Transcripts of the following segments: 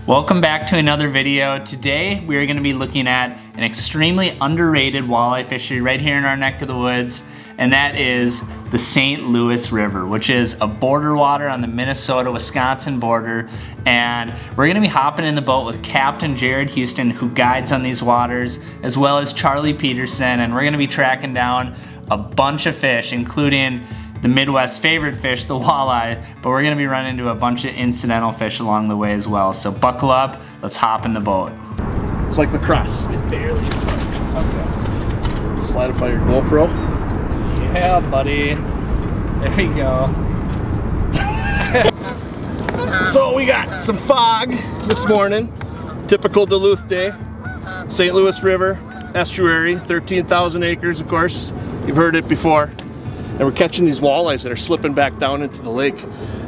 Welcome back to another video. Today we are going to be looking at an extremely underrated walleye fishery right here in our neck of the woods, and that is the St. Louis River, which is a border water on the Minnesota-Wisconsin border. And we're going to be hopping in the boat with Captain Jarrid Houston, who guides on these waters, as well as Charlie Peterson, and we're going to be tracking down a bunch of fish, including the Midwest favorite fish, the walleye, but we're gonna be running into a bunch of incidental fish along the way as well. So buckle up, let's hop in the boat. It's like lacrosse. It barely. Okay. Slide up on your GoPro. Yeah, buddy. There we go. So we got some fog this morning. Typical Duluth day. St. Louis River, estuary, 13,000 acres, of course. You've heard it before. And we're catching these walleyes that are slipping back down into the lake.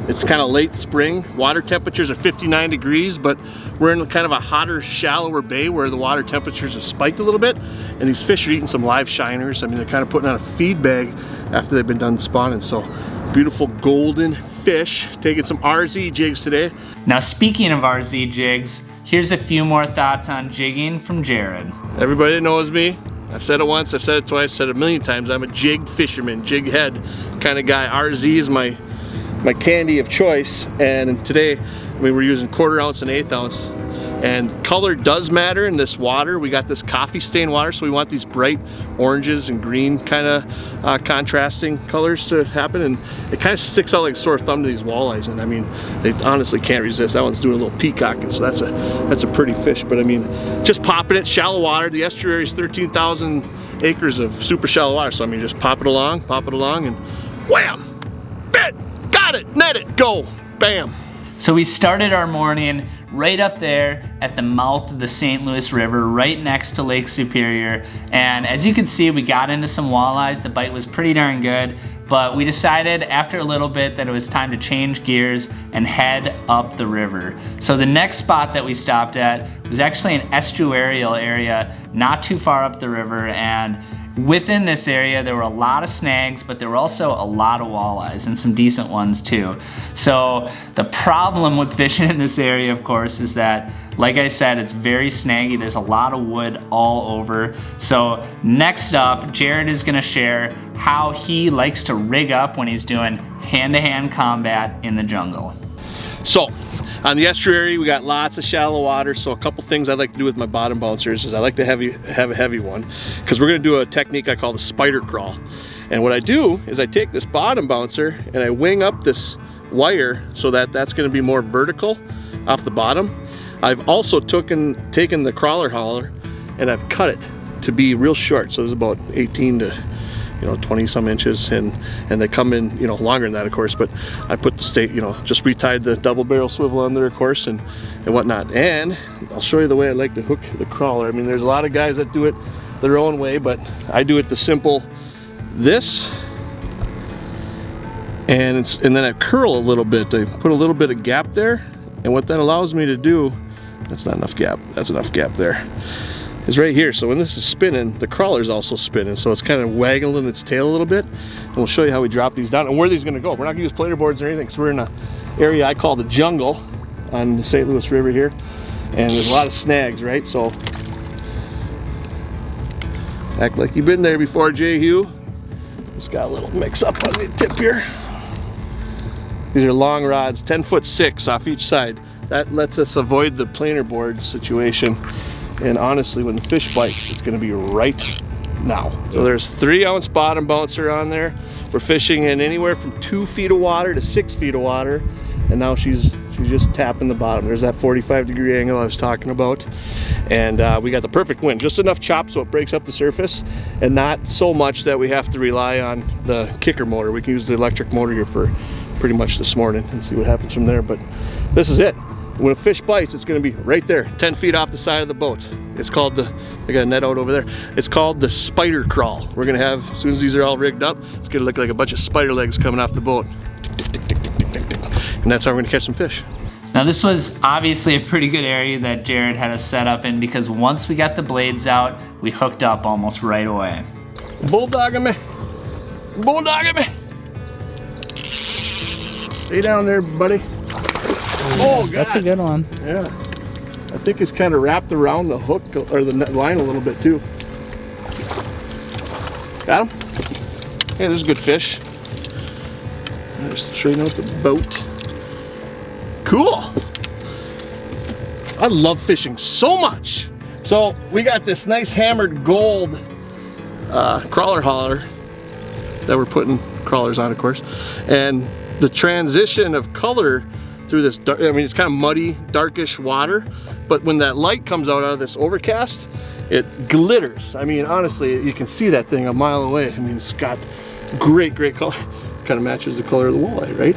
It's kind of late spring. Water temperatures are 59 degrees, but we're in kind of a hotter, shallower bay where the water temperatures have spiked a little bit. And these fish are eating some live shiners. I mean, they're kind of putting on a feed bag after they've been done spawning. So beautiful golden fish. Taking some RZ jigs today. Now, speaking of RZ jigs, here's a few more thoughts on jigging from Jarrid. Everybody that knows me, I've said it once, I've said it twice, I've said it a million times, I'm a jig fisherman, jig head kind of guy. RZ is my candy of choice, and today, I mean, we're using 1/4 ounce and 1/8 ounce, and color does matter in this water. We got this coffee stain water, so we want these bright oranges and green kind of contrasting colors to happen, and it kind of sticks out like a sore thumb to these walleyes, and I mean, they honestly can't resist. That one's doing a little peacocking, so that's a pretty fish, but I mean, just popping it, shallow water. The estuary is 13,000 acres of super shallow water, so I mean, just pop it along, and wham! Bit! Got it! Net it! Go! Bam! So we started our morning right up there at the mouth of the St. Louis River, right next to Lake Superior. And as you can see, we got into some walleyes. The bite was pretty darn good, but we decided after a little bit that it was time to change gears and head up the river. So the next spot that we stopped at was actually an estuarial area not too far up the river, and within this area there were a lot of snags, but there were also a lot of walleyes and some decent ones too. So the problem with fishing in this area, of course, is that, like I said, it's very snaggy. There's a lot of wood all over. So next up, Jarrid is gonna share how he likes to rig up when he's doing hand-to-hand combat in the jungle. So, on the estuary, we got lots of shallow water, so a couple things I like to do with my bottom bouncers is I like to have a heavy one, because we're going to do a technique I call the spider crawl. And what I do is I take this bottom bouncer and I wing up this wire so that that's going to be more vertical off the bottom. I've also taken the crawler hauler and I've cut it to be real short, so it's about 18 to 20 some inches, and they come in longer than that, of course, but I put the just retied the double barrel swivel on there, of course, and whatnot. And I'll show you the way I like to hook the crawler. I mean, there's a lot of guys that do it their own way, but I do it the simple this, and then I curl a little bit. I put a little bit of gap there, and what that allows me to do, that's not enough gap, that's enough gap there, is right here. So when this is spinning, the crawler's also spinning, so it's kind of waggling its tail a little bit. And we'll show you how we drop these down and where these are going to go. We're not going to use planer boards or anything, because we're in an area I call the jungle on the St. Louis River here, and there's a lot of snags, right? So act like you've been there before, J. Hugh. Just got a little mix up on the tip here. These are long rods, 10'6" off each side. That lets us avoid the planer board situation. And honestly, when the fish bites, it's going to be right now. So there's 3 ounce bottom bouncer on there. We're fishing in anywhere from 2 feet of water to 6 feet of water. And now she's just tapping the bottom. There's that 45-degree angle I was talking about. And we got the perfect wind. Just enough chop so it breaks up the surface, and not so much that we have to rely on the kicker motor. We can use the electric motor here for pretty much this morning and see what happens from there. But this is it. When a fish bites, it's going to be right there, 10 feet off the side of the boat. It's called I got a net out over there. It's called the spider crawl. We're going to have, as soon as these are all rigged up, it's going to look like a bunch of spider legs coming off the boat. Tick, tick, tick, tick, tick, tick, tick. And that's how we're going to catch some fish. Now this was obviously a pretty good area that Jarrid had us set up in, because once we got the blades out, we hooked up almost right away. Bulldogging me. Bulldogging me. Stay down there, buddy. Oh, God. That's a good one. Yeah. I think it's kind of wrapped around the hook or the line a little bit too. Got him? Hey, there's a good fish. There's straight out the boat. Cool. I love fishing so much. So we got this nice hammered gold crawler hauler that we're putting crawlers on, of course, and the transition of color through this dark, I mean, it's kind of muddy, darkish water, but when that light comes out of this overcast, it glitters. I mean, honestly, you can see that thing a mile away. I mean, it's got great color. Kind of matches the color of the walleye, right?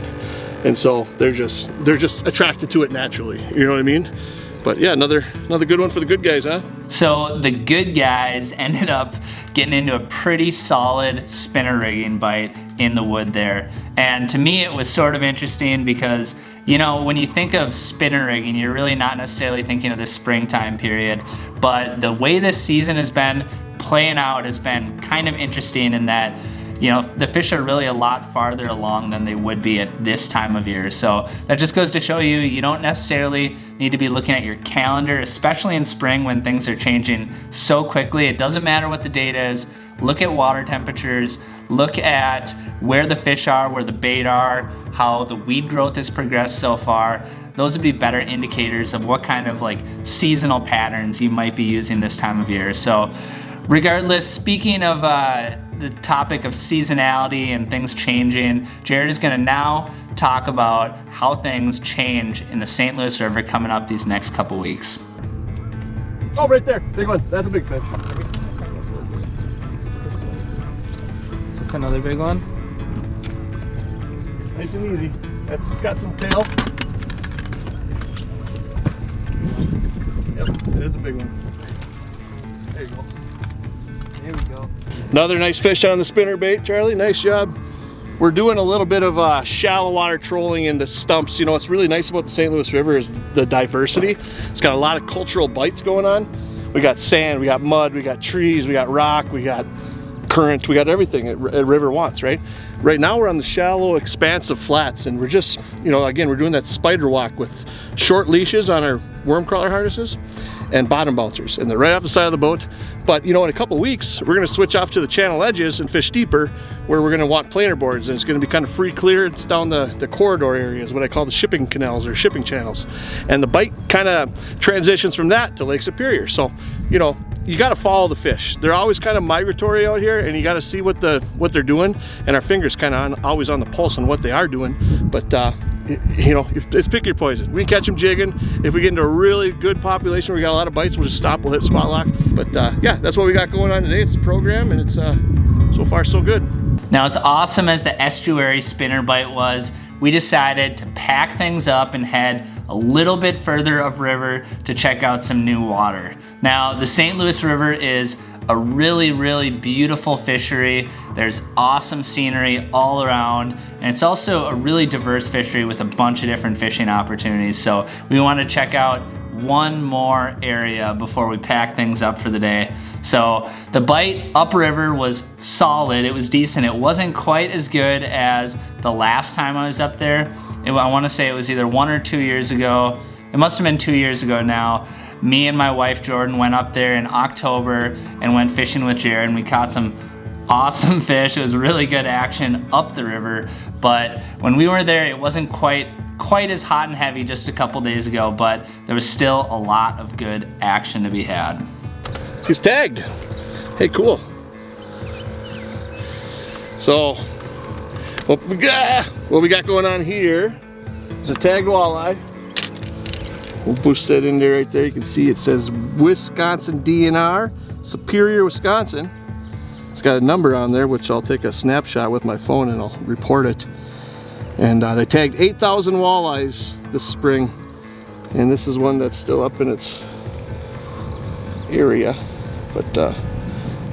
And so they're just attracted to it naturally. You know what I mean? But yeah, another good one for the good guys, huh? So the good guys ended up getting into a pretty solid spinner rigging bite in the wood there. And to me, it was sort of interesting because, you know, when you think of spinner rigging, you're really not necessarily thinking of the springtime period. But the way this season has been playing out has been kind of interesting in that, you know, the fish are really a lot farther along than they would be at this time of year. So that just goes to show you, you don't necessarily need to be looking at your calendar, especially in spring when things are changing so quickly. It doesn't matter what the date is. Look at water temperatures, look at where the fish are, where the bait are, how the weed growth has progressed so far. Those would be better indicators of what kind of like seasonal patterns you might be using this time of year. So regardless, speaking of the topic of seasonality and things changing, Jarrid is going to now talk about how things change in the St. Louis River coming up these next couple weeks. Oh, right there, big one. That's a big fish. Is this another big one? Nice and easy. That's got some tail. Yep, it is a big one. There you go. There we go. Another nice fish on the spinner bait, Charlie. Nice job. We're doing a little bit of shallow water trolling into stumps. You know, what's really nice about the St. Louis River is the diversity. It's got a lot of cultural bites going on. We got sand, we got mud, we got trees, we got rock, we got current, we got everything a river wants, right? Right now we're on the shallow, expansive flats, and we're just, you know, again, we're doing that spider walk with short leashes on our worm crawler harnesses and bottom bouncers, and they're right off the side of the boat. But you know, in a couple weeks we're going to switch off to the channel edges and fish deeper, where we're going to want planer boards, and it's going to be kind of free clearance down the corridor areas, what I call the shipping canals or shipping channels, and the bite kind of transitions from that to Lake Superior. So you know, you got to follow the fish. They're always kind of migratory out here, and you got to see what they're doing, and our fingers kind of always on the pulse on what they are doing. But you know, it's pick your poison. We can catch them jigging. If we get into a really good population, we got a lot of bites, we'll just stop, we'll hit spot lock. But yeah, that's what we got going on today. It's the program, and it's so far so good. Now, as awesome as the estuary spinner bite was, we decided to pack things up and head a little bit further upriver to check out some new water. Now, the St. Louis River is a really beautiful fishery. There's awesome scenery all around, and it's also a really diverse fishery with a bunch of different fishing opportunities. So we want to check out one more area before we pack things up for the day. So the bite upriver was solid. It was decent. It wasn't quite as good as the last time I was up there. I want to say it was either 1 or 2 years ago. It must have been 2 years ago now. Me and my wife Jordan went up there in October and went fishing with Jarrid, and we caught some awesome fish. It was really good action up the river, but when we were there, it wasn't quite as hot and heavy just a couple days ago, but there was still a lot of good action to be had. He's tagged. Hey, cool. So what we got going on here is a tagged walleye. We'll boost that in there right there. You can see it says Wisconsin DNR, Superior, Wisconsin. It's got a number on there, which I'll take a snapshot with my phone and I'll report it. And they tagged 8,000 walleyes this spring. And this is one that's still up in its area. But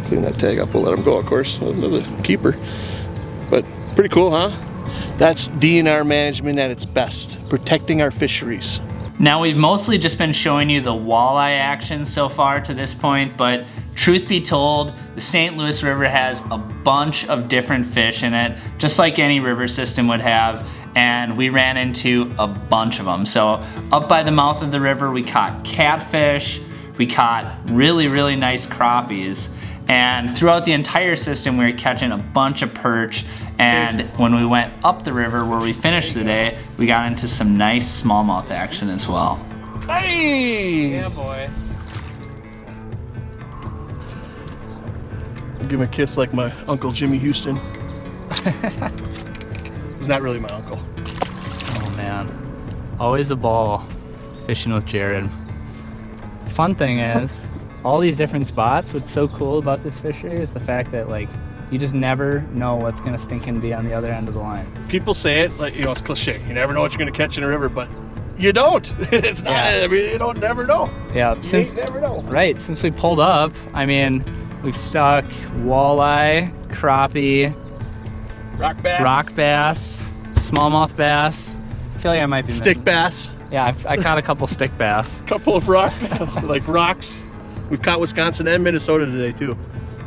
clean that tag up, we'll let them go, of course. Another keeper. But pretty cool, huh? That's DNR management at its best, protecting our fisheries. Now, we've mostly just been showing you the walleye action so far to this point, but truth be told, the St. Louis River has a bunch of different fish in it, just like any river system would have. and we ran into a bunch of them. So up by the mouth of the river, we caught catfish, we caught really, really nice crappies, and throughout the entire system, we were catching a bunch of perch. And when we went up the river where we finished the day, we got into some nice smallmouth action as well. Hey! Yeah, boy. I'll give him a kiss like my Uncle Jimmy Houston. He's not really my uncle. Oh man, always a ball fishing with Jarrid. Fun thing is, all these different spots, what's so cool about this fishery is the fact that like, you just never know what's gonna stinking be on the other end of the line. People say it like, you know, it's cliche. You never know what you're gonna catch in a river, but you don't. It's not, I mean, you don't never know. Yeah, You never know. Right, since we pulled up, I mean, we've stuck walleye, crappie, rock bass, smallmouth bass. I feel like I might be Stick bass. Yeah, I caught a couple stick bass. Couple of rock bass, like rocks. We've caught Wisconsin and Minnesota today too.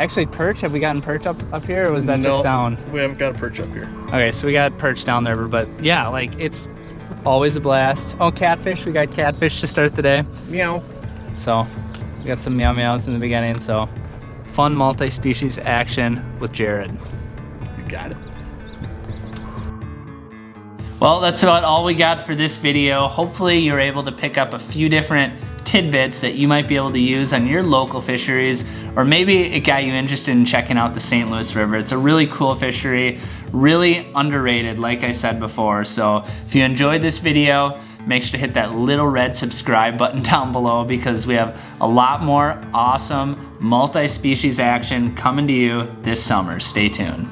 Actually, perch, have we gotten perch up here, or was that just down? We haven't got a perch up here. Okay, so we got perch down the river, but yeah, like it's always a blast. Oh, catfish, we got catfish to start the day. Meow. So we got some meow meows in the beginning, so fun multi-species action with Jarrid. You got it. Well, that's about all we got for this video. Hopefully you're able to pick up a few different tidbits that you might be able to use on your local fisheries, or maybe it got you interested in checking out the St. Louis River. It's a really cool fishery, really underrated, like I said before. So if you enjoyed this video, make sure to hit that little red subscribe button down below, because we have a lot more awesome multi-species action coming to you this summer. Stay tuned.